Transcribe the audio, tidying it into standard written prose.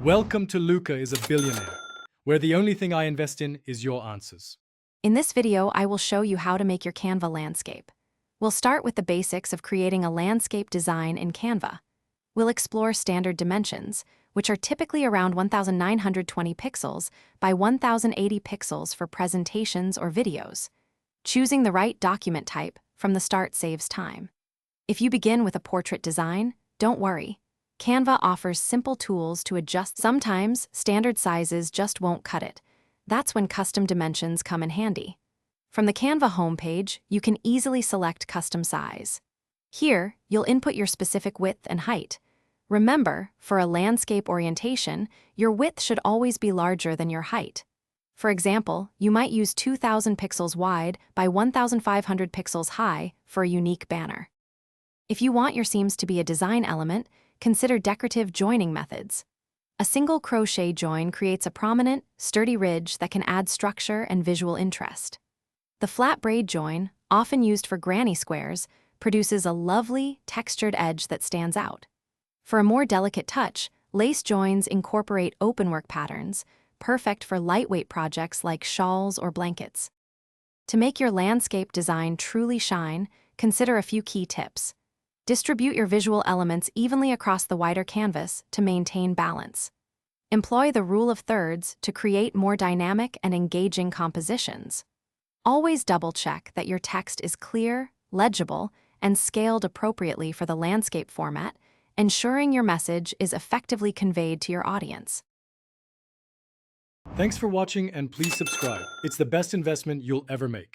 Welcome to Luca is a Billionaire, where the only thing I invest in is your answers. In this video, I will show you how to make your Canva landscape. We'll start with the basics of creating a landscape design in Canva. We'll explore standard dimensions, which are typically around 1920 pixels by 1080 pixels for presentations or videos. Choosing the right document type from the start saves time. If you begin with a portrait design, don't worry. Canva offers simple tools to adjust. Sometimes standard sizes just won't cut it. That's when custom dimensions come in handy. From the Canva homepage, you can easily select custom size. Here, you'll input your specific width and height. Remember, for a landscape orientation, your width should always be larger than your height. For example, you might use 2000 pixels wide by 1500 pixels high for a unique banner. If you want your seams to be a design element, consider decorative joining methods. A single crochet join creates a prominent, sturdy ridge that can add structure and visual interest. The flat braid join, often used for granny squares, produces a lovely, textured edge that stands out. For a more delicate touch, lace joins incorporate openwork patterns, perfect for lightweight projects like shawls or blankets. To make your landscape design truly shine, consider a few key tips. Distribute your visual elements evenly across the wider canvas to maintain balance. Employ the rule of thirds to create more dynamic and engaging compositions. Always double-check that your text is clear, legible, and scaled appropriately for the landscape format, ensuring your message is effectively conveyed to your audience. Thanks for watching and please subscribe. It's the best investment you'll ever make.